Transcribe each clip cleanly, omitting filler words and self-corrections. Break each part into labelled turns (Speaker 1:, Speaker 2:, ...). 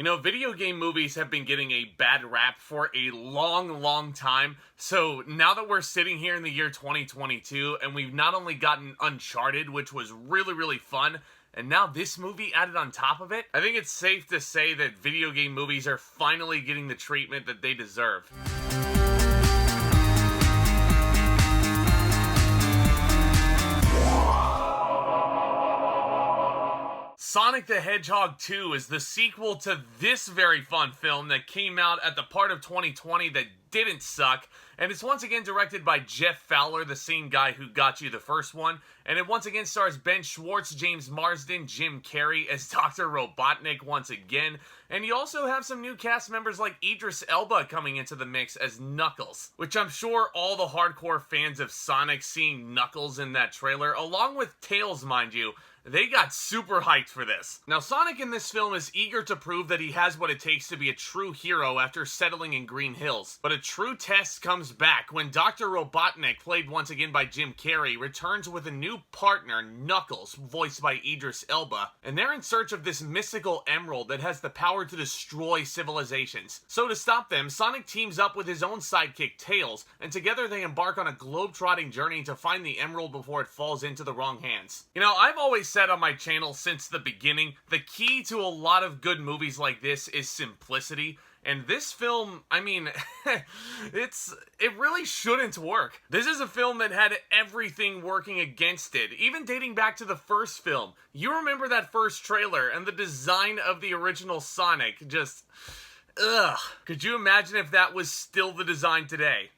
Speaker 1: You know, video game movies have been getting a bad rap for a long time, so now that we're sitting here in the year 2022, and we've not only gotten Uncharted, which was really fun, and now this movie added on top of it, I think it's safe to say that video game movies are finally getting the treatment that they deserve. Sonic the Hedgehog 2 is the sequel to this very fun film that came out at the part of 2020 that didn't suck, and it's once again directed by Jeff Fowler, the same guy who got you the first one, and it once again stars Ben Schwartz, James Marsden, Jim Carrey as Dr. Robotnik once again, and you also have some new cast members like Idris Elba coming into the mix as Knuckles, which I'm sure all the hardcore fans of Sonic seeing Knuckles in that trailer, along with Tails mind you, they got super hyped for this. Now, Sonic in this film is eager to prove that he has what it takes to be a true hero after settling in Green Hills. But a true test comes back when Dr. Robotnik, played once again by Jim Carrey, returns with a new partner, Knuckles, voiced by Idris Elba. And they're in search of this mystical emerald that has the power to destroy civilizations. So to stop them, Sonic teams up with his own sidekick, Tails, and together they embark on a globe-trotting journey to find the emerald before it falls into the wrong hands. You know, I've always said on my channel since the beginning, the key to a lot of good movies like this is simplicity, and this film, I mean, it really shouldn't work. This is a film that had everything working against it, even dating back to the first film. You remember that first trailer, and the design of the original Sonic, just, ugh. Could you imagine if that was still the design today?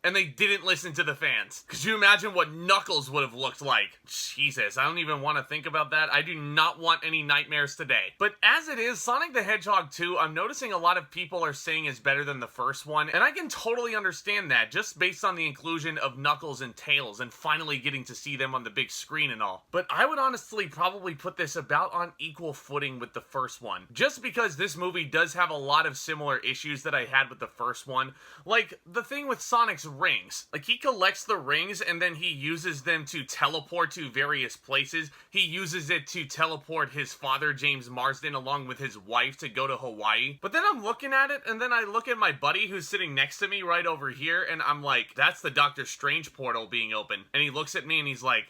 Speaker 1: And they didn't listen to the fans. Could you imagine what Knuckles would have looked like? Jesus, I don't even want to think about that. I do not want any nightmares today. But as it is, Sonic the Hedgehog 2, I'm noticing a lot of people are saying is better than the first one, and I can totally understand that, just based on the inclusion of Knuckles and Tails, and finally getting to see them on the big screen and all. But I would honestly probably put this about on equal footing with the first one, just because this movie does have a lot of similar issues that I had with the first one, like the thing with Sonic's rings. Like, he collects the rings and then he uses them to teleport to various places. He uses it to teleport his father, James Marsden, along with his wife to go to Hawaii. But then I'm looking at it, and then I look at my buddy who's sitting next to me right over here, and I'm like, that's the Doctor Strange portal being open. And he looks at me and he's like,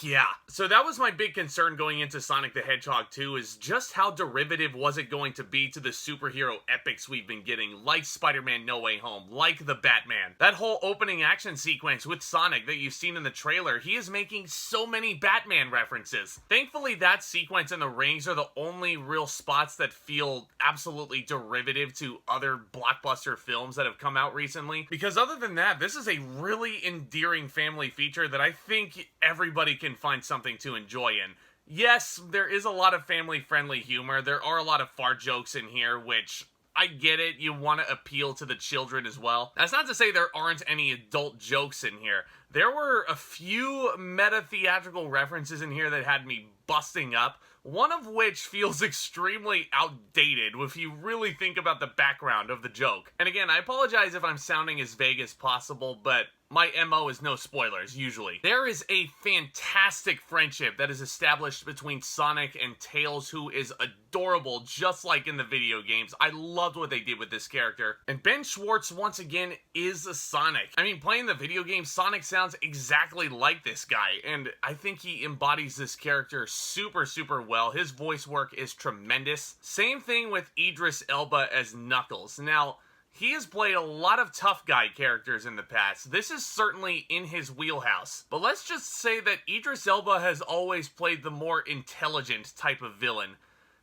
Speaker 1: yeah. So that was my big concern going into Sonic the Hedgehog 2, is just how derivative was it going to be to the superhero epics we've been getting, like Spider-Man No Way Home, like the Batman. That whole opening action sequence with Sonic that you've seen in the trailer, he is making so many Batman references. Thankfully, that sequence and the rings are the only real spots that feel absolutely derivative to other blockbuster films that have come out recently, because other than that, this is a really endearing family feature that I think everybody can find something to enjoy in. Yes, there is a lot of family-friendly humor. There are a lot of fart jokes in here, which I get it. You want to appeal to the children as well. That's not to say there aren't any adult jokes in here. There were a few meta-theatrical references in here that had me busting up, one of which feels extremely outdated if you really think about the background of the joke. And again, I apologize if I'm sounding as vague as possible, but my MO is no spoilers, usually. There is a fantastic friendship that is established between Sonic and Tails, who is adorable, just like in the video games. I loved what they did with this character. And Ben Schwartz, once again, is a Sonic. I mean, playing the video game, Sonic sounds exactly like this guy, and I think he embodies this character super well. His voice work is tremendous. Same thing with Idris Elba as Knuckles. Now, he has played a lot of tough guy characters in the past. This is certainly in his wheelhouse. But let's just say that Idris Elba has always played the more intelligent type of villain.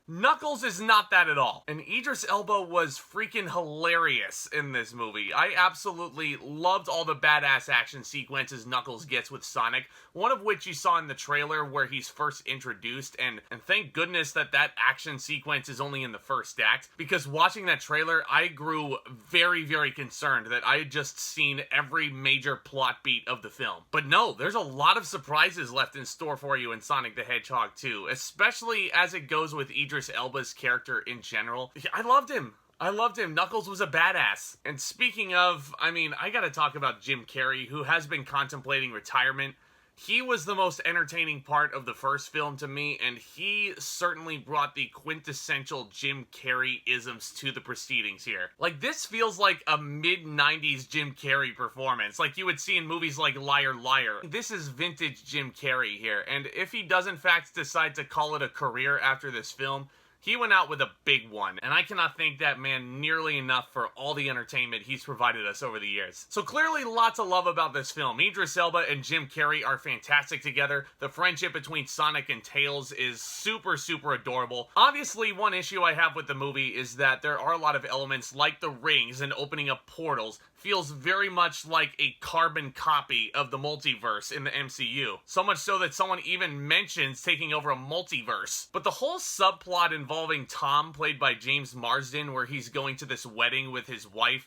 Speaker 1: Knuckles is not that at all. And Idris Elba was freaking hilarious in this movie. I absolutely loved all the badass action sequences Knuckles gets with Sonic, one of which you saw in the trailer where he's first introduced, and thank goodness that action sequence is only in the first act, because watching that trailer, I grew very concerned that I had just seen every major plot beat of the film. But no, there's a lot of surprises left in store for you in Sonic the Hedgehog 2, especially as it goes with Idris Elba's character in general. I loved him. Knuckles was a badass. And speaking of, I mean, I gotta talk about Jim Carrey, who has been contemplating retirement. He was the most entertaining part of the first film to me, and he certainly brought the quintessential Jim Carrey isms to the proceedings here. Like, this feels like a mid-90s Jim Carrey performance, like you would see in movies like Liar Liar. This is vintage Jim Carrey here, and if he does in fact decide to call it a career after this film, he went out with a big one, and I cannot thank that man nearly enough for all the entertainment he's provided us over the years. So clearly lots of love about this film. Idris Elba and Jim Carrey are fantastic together. The friendship between Sonic and Tails is super, super adorable. Obviously, one issue I have with the movie is that there are a lot of elements like the rings and opening up portals feels very much like a carbon copy of the multiverse in the MCU. So much so that someone even mentions taking over a multiverse. But the whole subplot involving Tom, played by James Marsden, where he's going to this wedding with his wife,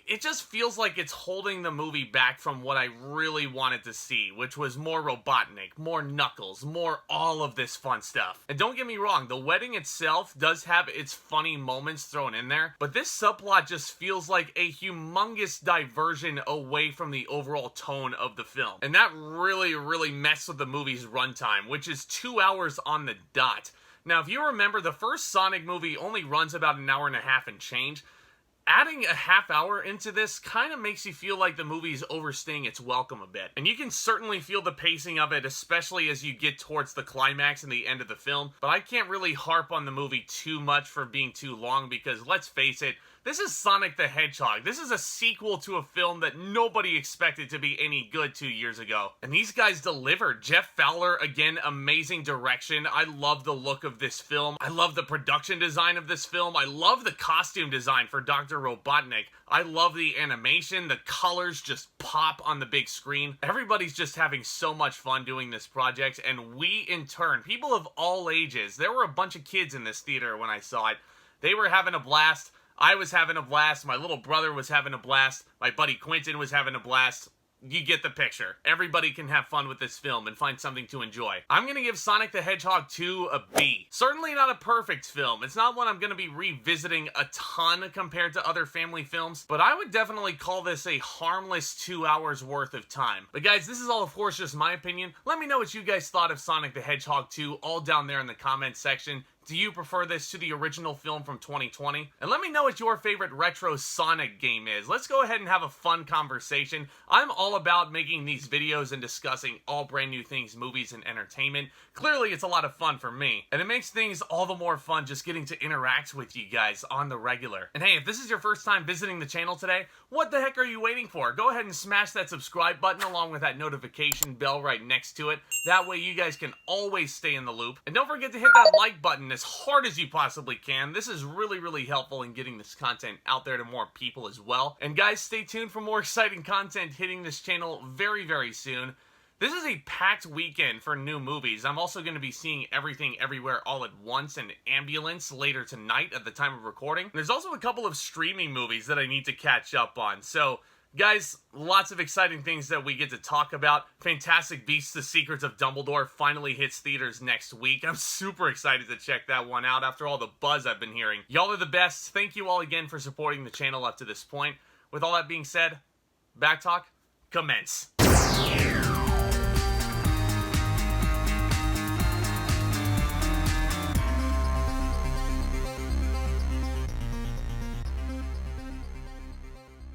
Speaker 1: it just feels like it's holding the movie back from what I really wanted to see, which was more Robotnik, more Knuckles, more all of this fun stuff. And don't get me wrong, the wedding itself does have its funny moments thrown in there, but this subplot just feels like a humongous diversion away from the overall tone of the film. And that really, really messed with the movie's runtime, which is 2 hours on the dot. Now, if you remember, the first Sonic movie only runs about an hour and a half and change. Adding a half hour into this kind of makes you feel like the movie's overstaying its welcome a bit. And you can certainly feel the pacing of it, especially as you get towards the climax and the end of the film. But I can't really harp on the movie too much for being too long because, let's face it, this is Sonic the Hedgehog. This is a sequel to a film that nobody expected to be any good 2 years ago. And these guys delivered. Jeff Fowler, again, amazing direction. I love the look of this film. I love the production design of this film. I love the costume design for Dr. Robotnik. I love the animation. The colors just pop on the big screen. Everybody's just having so much fun doing this project. And we, in turn, people of all ages, there were a bunch of kids in this theater when I saw it. They were having a blast. I was having a blast, my little brother was having a blast, my buddy Quentin was having a blast. You get the picture. Everybody can have fun with this film and find something to enjoy. I'm gonna give Sonic the Hedgehog 2 a B. Certainly not a perfect film. It's not one I'm gonna be revisiting a ton compared to other family films, but I would definitely call this a harmless 2 hours worth of time. But guys, this is all of course just my opinion. Let me know what you guys thought of Sonic the Hedgehog 2 all down there in the comments section. Do you prefer this to the original film from 2020? And let me know what your favorite retro Sonic game is. Let's go ahead and have a fun conversation. I'm all about making these videos and discussing all brand new things, movies, and entertainment. Clearly, it's a lot of fun for me. And it makes things all the more fun just getting to interact with you guys on the regular. And hey, if this is your first time visiting the channel today, what the heck are you waiting for? Go ahead and smash that subscribe button along with that notification bell right next to it. That way you guys can always stay in the loop. And don't forget to hit that like button as hard as you possibly can. This is really, really helpful in getting this content out there to more people as well. And guys, stay tuned for more exciting content hitting this channel very, very soon. This is a packed weekend for new movies. I'm also going to be seeing Everything Everywhere All at Once and Ambulance later tonight at the time of recording. There's also a couple of streaming movies that I need to catch up on. So, guys, lots of exciting things that we get to talk about. Fantastic Beasts: The Secrets of Dumbledore finally hits theaters next week. I'm super excited to check that one out after all the buzz I've been hearing. Y'all are the best. Thank you all again for supporting the channel up to this point. With all that being said, back talk, commence.